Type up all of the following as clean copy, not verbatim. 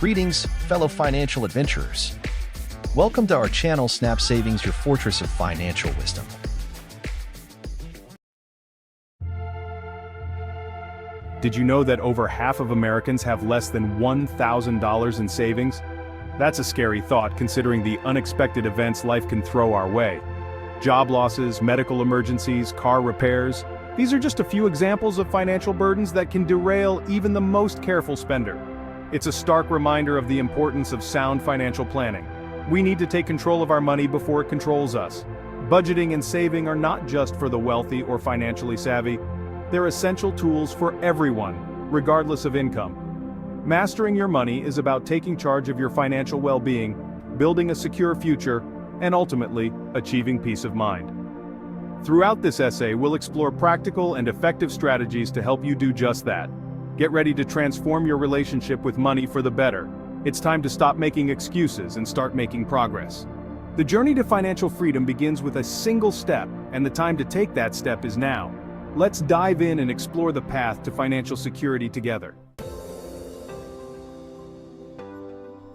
Greetings, fellow financial adventurers. Welcome to our channel Snap Savings, your fortress of financial wisdom. Did you know that over half of Americans have less than $1,000 in savings? That's a scary thought considering the unexpected events life can throw our way. Job losses, medical emergencies, car repairs. These are just a few examples of financial burdens that can derail even the most careful spender. It's a stark reminder of the importance of sound financial planning. We need to take control of our money before it controls us. Budgeting and saving are not just for the wealthy or financially savvy. They're essential tools for everyone, regardless of income. Mastering your money is about taking charge of your financial well-being, building a secure future, and ultimately, achieving peace of mind. Throughout this essay, we'll explore practical and effective strategies to help you do just that. Get ready to transform your relationship with money for the better. It's time to stop making excuses and start making progress. The journey to financial freedom begins with a single step, and the time to take that step is now. Let's dive in and explore the path to financial security together.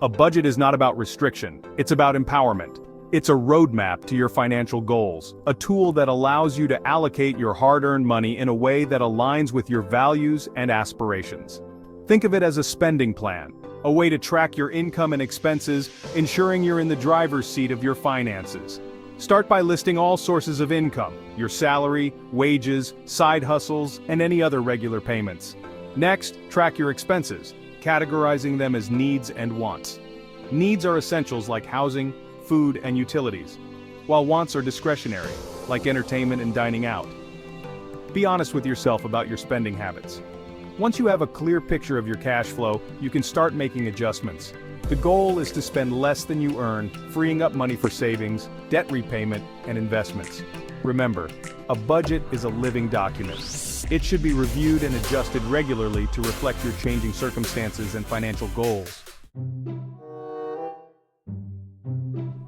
A budget is not about restriction, it's about empowerment. It's a roadmap to your financial goals, a tool that allows you to allocate your hard-earned money in a way that aligns with your values and aspirations. Think of it as a spending plan, a way to track your income and expenses, ensuring you're in the driver's seat of your finances. Start by listing all sources of income, your salary, wages, side hustles, and any other regular payments. Next, track your expenses, categorizing them as needs and wants. Needs are essentials like housing, food, and utilities, while wants are discretionary, like entertainment and dining out. Be honest with yourself about your spending habits. Once you have a clear picture of your cash flow, you can start making adjustments. The goal is to spend less than you earn, freeing up money for savings, debt repayment, and investments. Remember, a budget is a living document. It should be reviewed and adjusted regularly to reflect your changing circumstances and financial goals.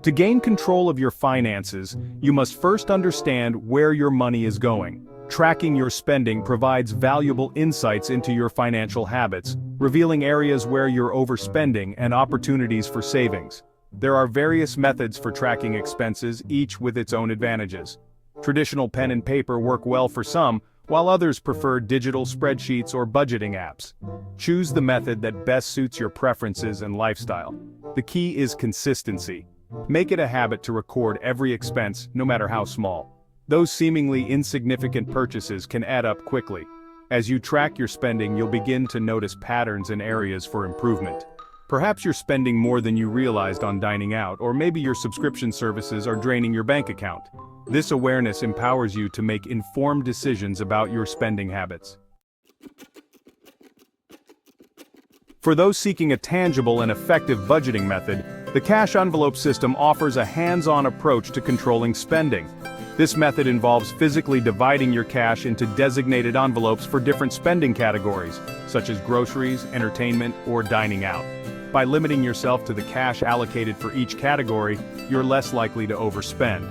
To gain control of your finances, you must first understand where your money is going. Tracking your spending provides valuable insights into your financial habits, revealing areas where you're overspending and opportunities for savings. There are various methods for tracking expenses, each with its own advantages. Traditional pen and paper work well for some, while others prefer digital spreadsheets or budgeting apps. Choose the method that best suits your preferences and lifestyle. The key is consistency. Make it a habit to record every expense, no matter how small. Those seemingly insignificant purchases can add up quickly. As you track your spending, you'll begin to notice patterns and areas for improvement. Perhaps you're spending more than you realized on dining out, or maybe your subscription services are draining your bank account. This awareness empowers you to make informed decisions about your spending habits. For those seeking a tangible and effective budgeting method, the cash envelope system offers a hands-on approach to controlling spending. This method involves physically dividing your cash into designated envelopes for different spending categories, such as groceries, entertainment, or dining out. By limiting yourself to the cash allocated for each category, you're less likely to overspend.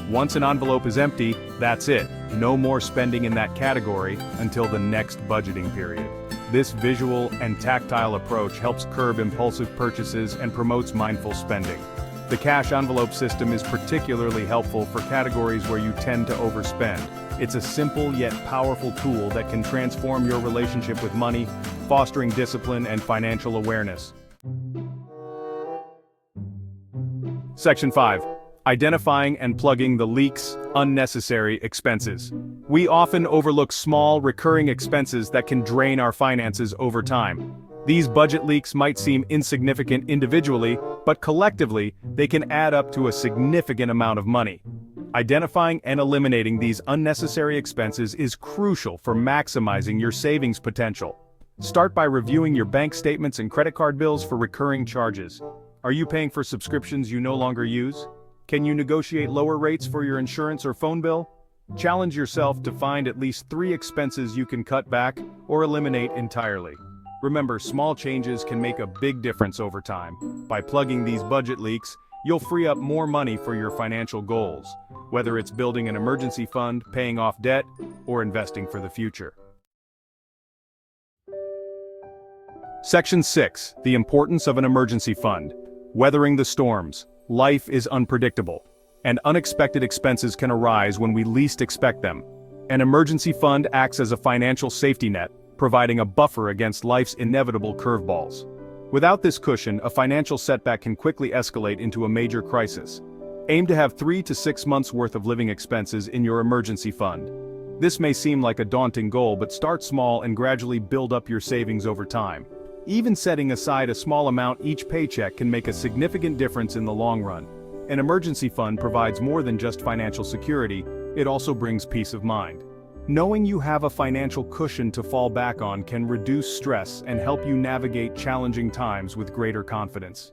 Once an envelope is empty, that's it. No more spending in that category until the next budgeting period. This visual and tactile approach helps curb impulsive purchases and promotes mindful spending. The cash envelope system is particularly helpful for categories where you tend to overspend. It's a simple yet powerful tool that can transform your relationship with money, fostering discipline and financial awareness. Section 5. Identifying and plugging the leaks, unnecessary expenses. We often overlook small, recurring expenses that can drain our finances over time. These budget leaks might seem insignificant individually, but collectively, they can add up to a significant amount of money. Identifying and eliminating these unnecessary expenses is crucial for maximizing your savings potential. Start by reviewing your bank statements and credit card bills for recurring charges. Are you paying for subscriptions you no longer use? Can you negotiate lower rates for your insurance or phone bill? Challenge yourself to find at least 3 expenses you can cut back or eliminate entirely. Remember, small changes can make a big difference over time. By plugging these budget leaks, you'll free up more money for your financial goals, whether it's building an emergency fund, paying off debt, or investing for the future. Section 6. The importance of an emergency fund. Weathering the storms. Life is unpredictable, and unexpected expenses can arise when we least expect them. An emergency fund acts as a financial safety net, providing a buffer against life's inevitable curveballs. Without this cushion, a financial setback can quickly escalate into a major crisis. Aim to have 3 to 6 months' worth of living expenses in your emergency fund. This may seem like a daunting goal, but start small and gradually build up your savings over time. Even setting aside a small amount each paycheck can make a significant difference in the long run. An emergency fund provides more than just financial security, it also brings peace of mind. Knowing you have a financial cushion to fall back on can reduce stress and help you navigate challenging times with greater confidence.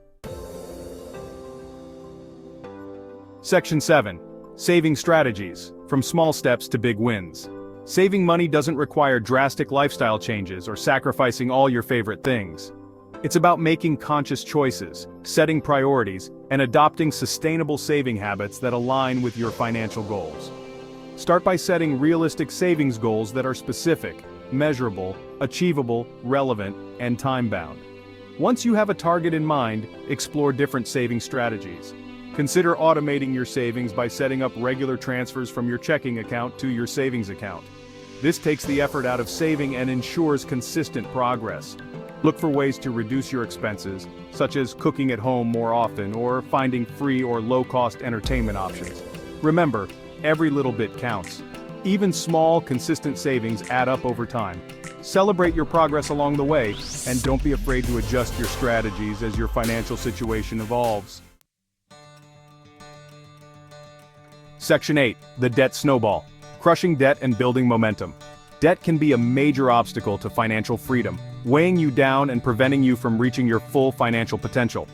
Section 7. Saving strategies, from small steps to big wins. Saving money doesn't require drastic lifestyle changes or sacrificing all your favorite things. It's about making conscious choices, setting priorities, and adopting sustainable saving habits that align with your financial goals. Start by setting realistic savings goals that are specific, measurable, achievable, relevant, and time-bound. Once you have a target in mind, explore different saving strategies. Consider automating your savings by setting up regular transfers from your checking account to your savings account. This takes the effort out of saving and ensures consistent progress. Look for ways to reduce your expenses, such as cooking at home more often or finding free or low-cost entertainment options. Remember, every little bit counts. Even small, consistent savings add up over time. Celebrate your progress along the way, and don't be afraid to adjust your strategies as your financial situation evolves. Section 8. The debt snowball. Crushing debt and building momentum. Debt can be a major obstacle to financial freedom, weighing you down and preventing you from reaching your full financial potential.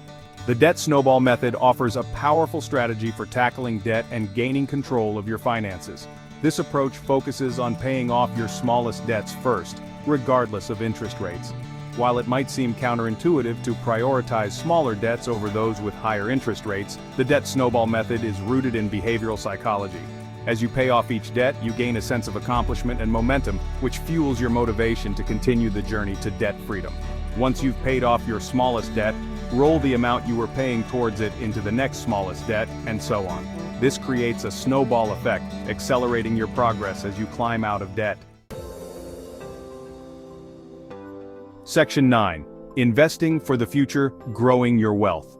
The debt snowball method offers a powerful strategy for tackling debt and gaining control of your finances. This approach focuses on paying off your smallest debts first, regardless of interest rates. While it might seem counterintuitive to prioritize smaller debts over those with higher interest rates, the debt snowball method is rooted in behavioral psychology. As you pay off each debt, you gain a sense of accomplishment and momentum, which fuels your motivation to continue the journey to debt freedom. Once you've paid off your smallest debt, roll the amount you were paying towards it into the next smallest debt, and so on. This creates a snowball effect, accelerating your progress as you climb out of debt. Section 9. Investing for the future, growing your wealth.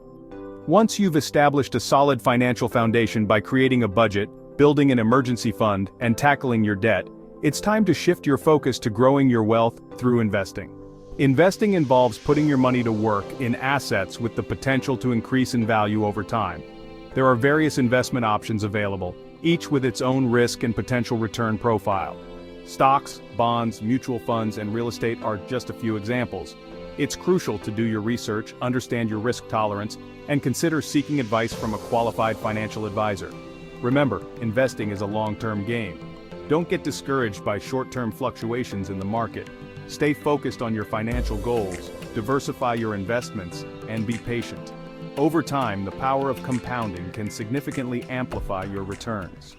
Once you've established a solid financial foundation by creating a budget, building an emergency fund, and tackling your debt, it's time to shift your focus to growing your wealth through investing. Investing involves putting your money to work in assets with the potential to increase in value over time. There are various investment options available, each with its own risk and potential return profile. Stocks, bonds, mutual funds, and real estate are just a few examples. It's crucial to do your research, understand your risk tolerance, and consider seeking advice from a qualified financial advisor. Remember, investing is a long-term game. Don't get discouraged by short-term fluctuations in the market. Stay focused on your financial goals, diversify your investments, and be patient. Over time, the power of compounding can significantly amplify your returns.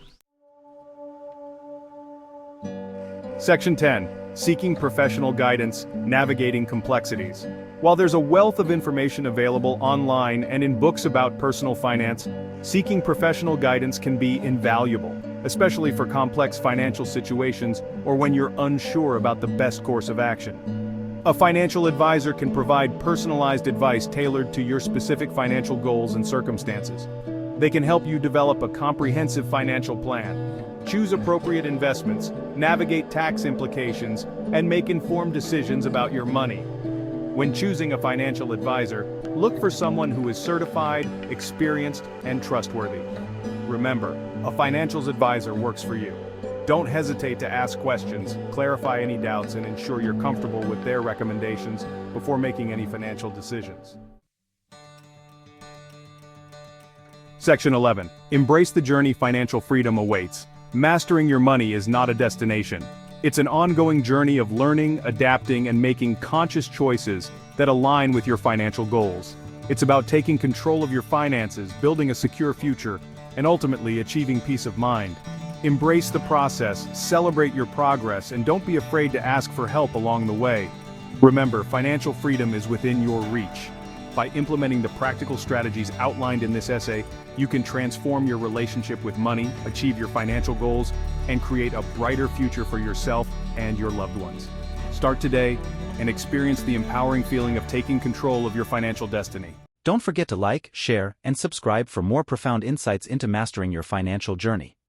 Section 10. Seeking professional guidance, navigating complexities. While there's a wealth of information available online and in books about personal finance, seeking professional guidance can be invaluable, especially for complex financial situations or when you're unsure about the best course of action. A financial advisor can provide personalized advice tailored to your specific financial goals and circumstances. They can help you develop a comprehensive financial plan, choose appropriate investments, navigate tax implications, and make informed decisions about your money. When choosing a financial advisor, look for someone who is certified, experienced, and trustworthy. Remember, a financial advisor works for you. Don't hesitate to ask questions, clarify any doubts, and ensure you're comfortable with their recommendations before making any financial decisions. Section 11. Embrace the journey. Financial freedom awaits. Mastering your money is not a destination. It's an ongoing journey of learning, adapting, and making conscious choices that align with your financial goals. It's about taking control of your finances, building a secure future, and ultimately achieving peace of mind. Embrace the process, celebrate your progress, and don't be afraid to ask for help along the way. Remember, financial freedom is within your reach. By implementing the practical strategies outlined in this essay, you can transform your relationship with money, achieve your financial goals, and create a brighter future for yourself and your loved ones. Start today and experience the empowering feeling of taking control of your financial destiny. Don't forget to like, share, and subscribe for more profound insights into mastering your financial journey.